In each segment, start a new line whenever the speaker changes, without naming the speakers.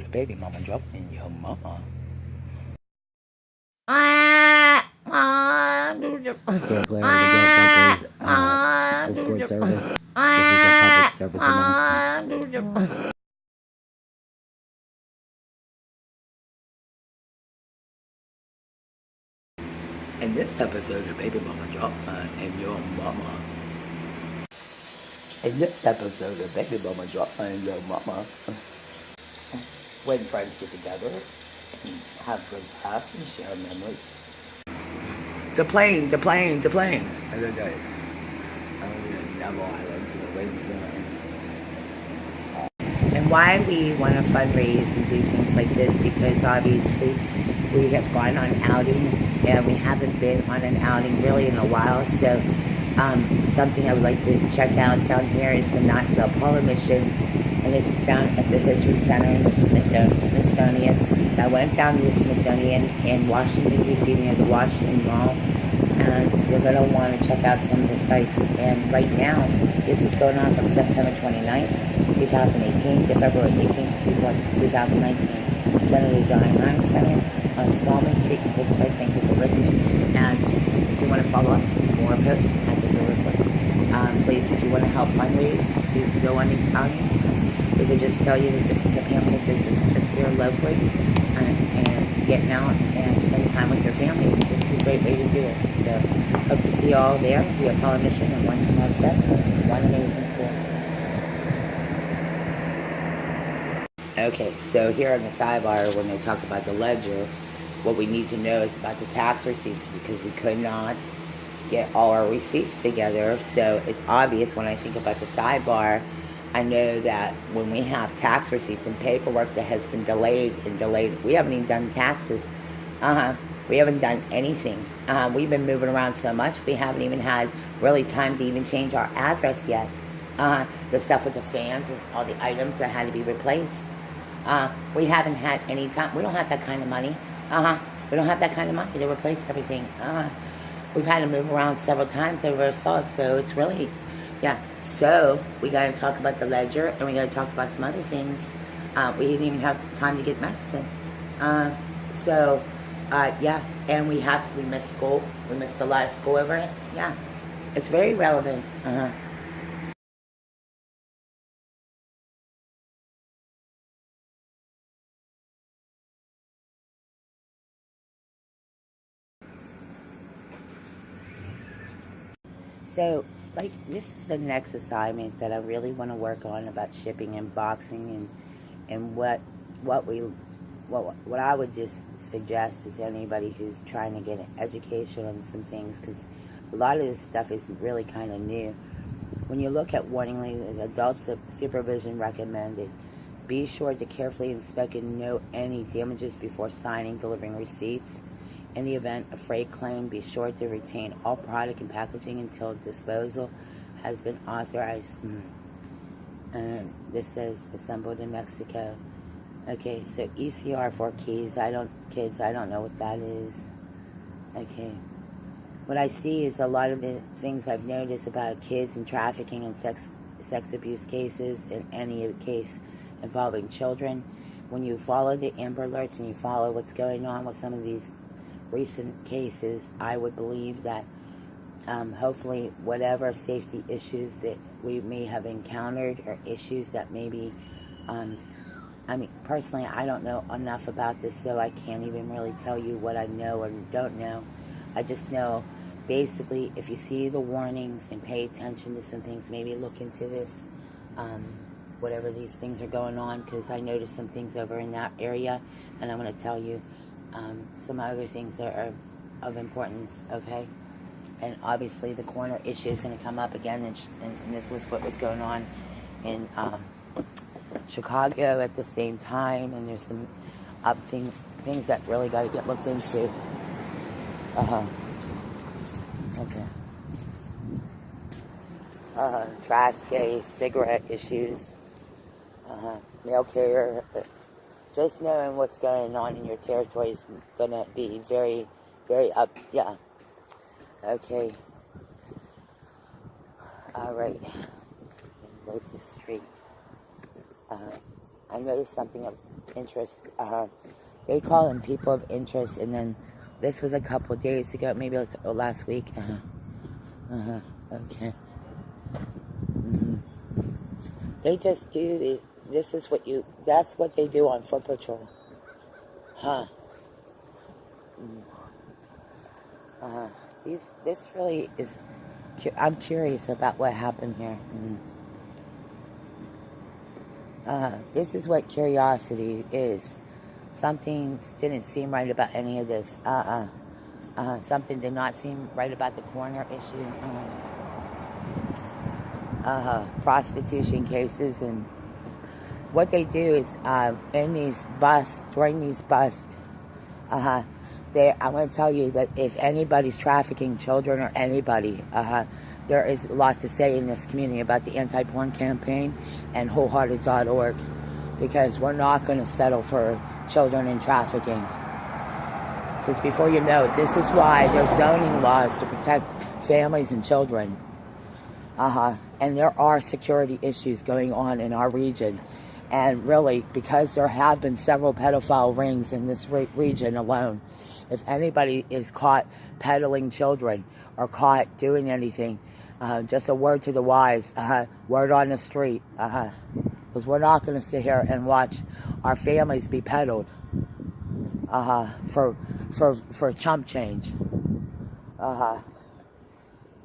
of Baby Mama Dropping Your Mama. For clarity, Discord service. This is a public service announcement. In this episode of Baby Mama Dropping and Your Mama. In this episode of Baby Mama Dropping Your Mama. When friends get together and have good laughs and share memories. The plane. And then Neville Island to the waiting zone. And why we want to fundraise and do things like this, because obviously we have gone on outings and we haven't been on an outing really in a while. So something I would like to check out down here is the Apollo mission, and this is down at the History Center in the Smithsonian. I went down to the Smithsonian in Washington, D.C. near the Washington Mall, and you're going to want to check out some of the sites. And right now, this is going on from September 29th, 2018 to February 18th, 2019. Senator John Hines Center on Smallman Street in Pittsburgh. Thank you for listening. And if you want to follow up more posts, I can do it quick. Please, if you want to help fundraise to go on these outings, we could just tell you that this is a pamphlet. This is just here locally, and getting out and spending time with your family. This is a great way to do it. So, hope to see you all there. We have Apollo mission and one small step, one amazing tool. Okay, so here on the sidebar, when they talk about the ledger, what we need to know is about the tax receipts, because we could not get all our receipts together. So it's obvious when I think about the sidebar, I know that when we have tax receipts and paperwork that has been delayed, we haven't even done taxes. We haven't done anything. We've been moving around so much, we haven't even had really time to even change our address yet. The stuff with the fans and all the items that had to be replaced. We haven't had any time. We don't have that kind of money. We don't have that kind of money to replace everything. We've had to move around several times over so it's really, yeah. So we got to talk about the ledger, and we got to talk about some other things. We didn't even have time to get medicine. Yeah, and we missed school. We missed a lot of school over it. Yeah, it's very relevant. So, like, this is the next assignment that I really want to work on about shipping and boxing, and what I would just suggest is anybody who's trying to get an education on some things, because a lot of this stuff is really kind of new. When you look at warning labels, adult supervision recommended. Be sure to carefully inspect and note any damages before signing, delivering receipts. In the event of freight claim, be sure to retain all product and packaging until disposal has been authorized. And this says assembled in Mexico. Okay, so ECR for kids, I don't know what that is. Okay. What I see is a lot of the things I've noticed about kids and trafficking and sex abuse cases, in any case involving children. When you follow the Amber Alerts and you follow what's going on with some of these recent cases, I would believe that hopefully whatever safety issues that we may have encountered, or issues that maybe, personally, I don't know enough about this, so I can't even really tell you what I know or don't know. I just know, basically, if you see the warnings and pay attention to some things, maybe look into this, whatever these things are going on, because I noticed some things over in that area, and I'm going to tell you some other things that are of importance, okay? And obviously the corner issue is going to come up again, and this was what was going on in Chicago at the same time, and there's some things that really got to get looked into. Okay. Trash day, cigarette issues, mail carrier. Just knowing what's going on in your territory is going to be very, very up. Yeah. Okay. All right. Locust Street. I noticed something interest. They call them people of interest, and then this was a couple of days ago, maybe like last week. Okay. They just do that's what they do on foot patrol. This really is, I'm curious about what happened here. This is what curiosity is. Something didn't seem right about any of this. Something did not seem right about the coroner issue. Prostitution cases, and what they do is during these busts, I'm going to tell you that if anybody's trafficking children or anybody, there is a lot to say in this community about the anti-porn campaign and wholehearted.org, because we're not going to settle for children in trafficking. Because before you know it, this is why there's zoning laws to protect families and children. And there are security issues going on in our region. And really, because there have been several pedophile rings in this region alone, if anybody is caught peddling children or caught doing anything, just a word to the wise, word on the street, because we're not going to sit here and watch our families be peddled for chump change. I'm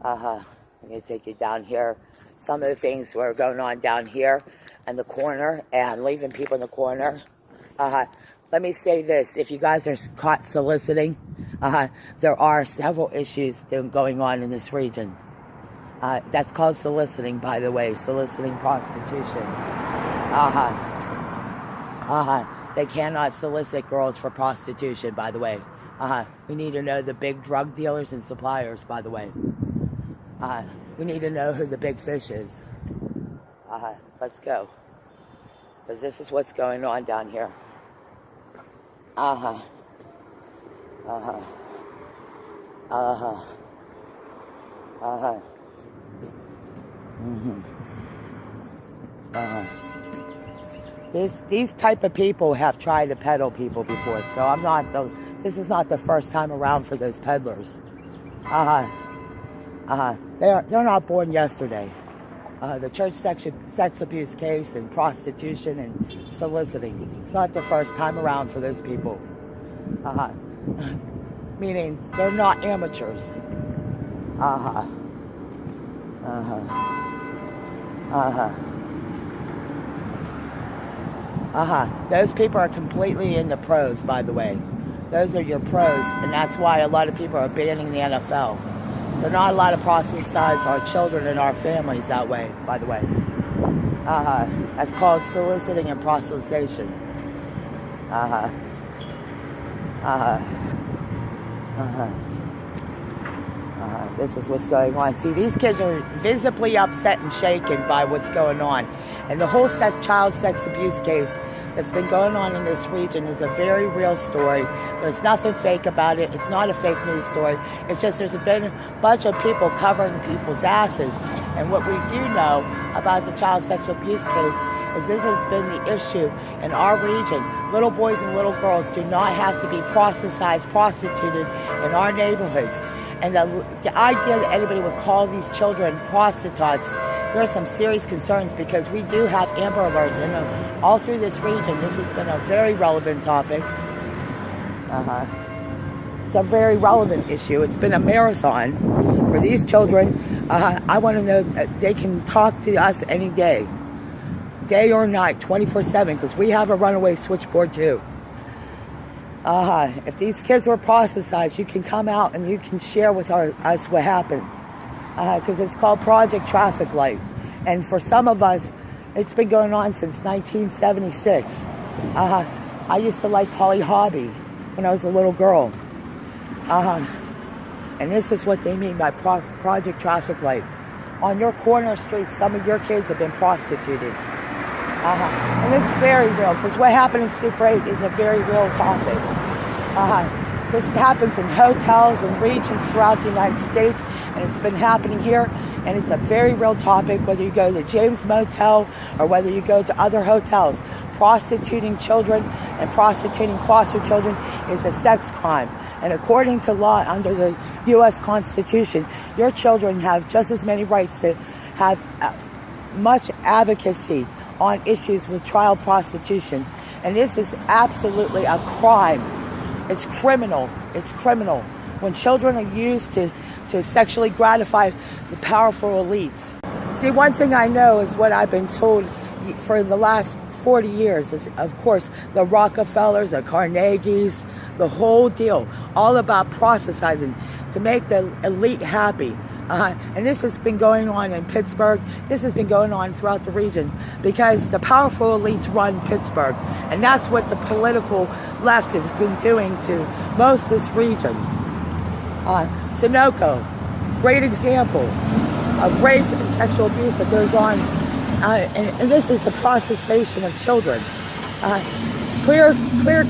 going to take you down here. Some of the things were going on down here in the corner and leaving people in the corner. Let me say this. If you guys are caught soliciting, there are several issues going on in this region. That's called soliciting, by the way. Soliciting prostitution. They cannot solicit girls for prostitution, by the way. We need to know the big drug dealers and suppliers, by the way. We need to know who the big fish is. Let's go. Because this is what's going on down here. These type of people have tried to peddle people before, so this is not the first time around for those peddlers. They're not born yesterday. The church sex abuse case and prostitution and soliciting. It's not the first time around for those people. Meaning they're not amateurs. Those people are completely in the pros, by the way. Those are your pros, and that's why a lot of people are banning the NFL. There are not a lot of prostitutes our children and our families that way, by the way. That's called soliciting and prostitution. This is what's going on. See, these kids are visibly upset and shaken by what's going on. And the whole child sex abuse case that's been going on in this region is a very real story. There's nothing fake about it. It's not a fake news story. It's just there's been a bunch of people covering people's asses. And what we do know about the child sexual abuse case is this has been the issue in our region. Little boys and little girls do not have to be prostituted in our neighborhoods. And the idea that anybody would call these children prostitutes, there are some serious concerns, because we do have Amber Alerts, and all through this region, this has been a very relevant topic. It's a very relevant issue. It's been a marathon for these children. I want to know that they can talk to us any day or night, 24/7, because we have a runaway switchboard too. If these kids were prostitutes, you can come out and you can share with us what happened. Because it's called Project Traffic Light. And for some of us, it's been going on since 1976. I used to like Holly Hobby when I was a little girl. And this is what they mean by Project Traffic Light. On your corner street, some of your kids have been prostituted. And it's very real, because what happened in Super 8 is a very real topic. This happens in hotels and regions throughout the United States, and it's been happening here, and it's a very real topic, whether you go to James Motel or whether you go to other hotels. prostituting children and prostituting foster children is a sex crime. And according to law under the U.S. Constitution, your children have just as many rights to have much advocacy on issues with child prostitution. And this is absolutely a crime. It's criminal. It's criminal. When children are used to sexually gratify the powerful elites. See, one thing I know is what I've been told for the last 40 years is, of course, the Rockefellers, the Carnegies, the whole deal, all about proselytizing to make the elite happy. And this has been going on in Pittsburgh. This has been going on throughout the region because the powerful elites run Pittsburgh. And that's what the political left has been doing to most of this region. Sunoco, great example of rape and sexual abuse that goes on. And this is the prostitution of children. Clear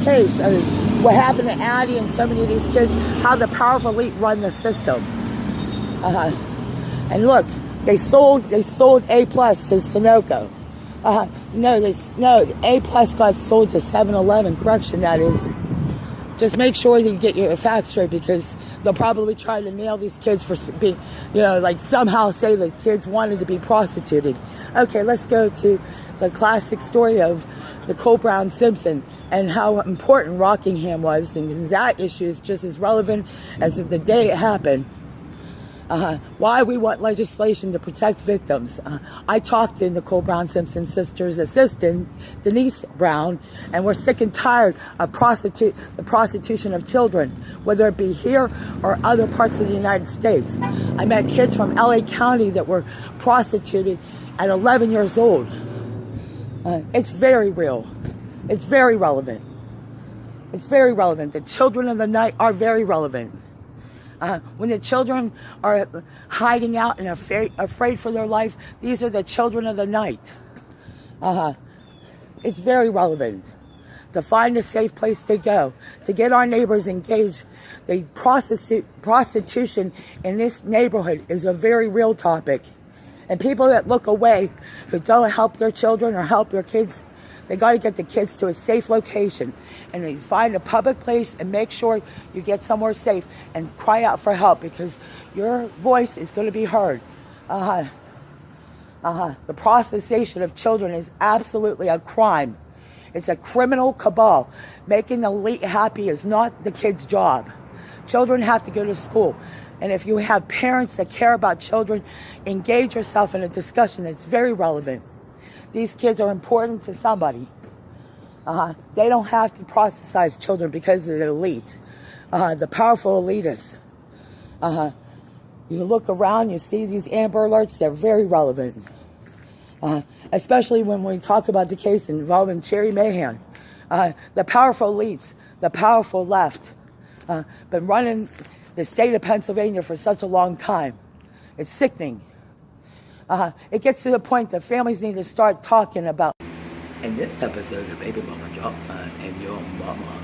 case of what happened to Addie and so many of these kids, how the powerful elite run the system. And look, they sold A plus to Sunoco. No, A plus got sold to 7-Eleven. Correction, that is. Just make sure you get your facts straight because they'll probably try to nail these kids for being, like somehow say the kids wanted to be prostituted. Okay, let's go to the classic story of Nicole Brown Simpson and how important Rockingham was. And that issue is just as relevant as the day it happened. Why we want legislation to protect victims. I talked to Nicole Brown Simpson's sister's assistant, Denise Brown, and we're sick and tired of the prostitution of children, whether it be here or other parts of the United States. I met kids from LA County that were prostituted at 11 years old. It's very real. It's very relevant. It's very relevant. The children of the night are very relevant. When the children are hiding out and afraid for their life, these are the children of the night. It's very relevant to find a safe place to go, to get our neighbors engaged. The prostitution in this neighborhood is a very real topic. And people that look away, who don't help their children or help their kids, they got to get the kids to a safe location. And they find a public place and make sure you get somewhere safe and cry out for help because your voice is going to be heard. The prostitution of children is absolutely a crime. It's a criminal cabal. Making the elite happy is not the kid's job. Children have to go to school. And if you have parents that care about children, engage yourself in a discussion that's very relevant. These kids are important to somebody. They don't have to proselytize children because of the elite, the powerful elitists. You look around, you see these Amber Alerts, they're very relevant. Especially when we talk about the case involving Cherry Mahan. The powerful elites, the powerful left, been running the state of Pennsylvania for such a long time. It's sickening. It gets to the point that families need to start talking about. In this episode of Baby Mama Drop and Your Mama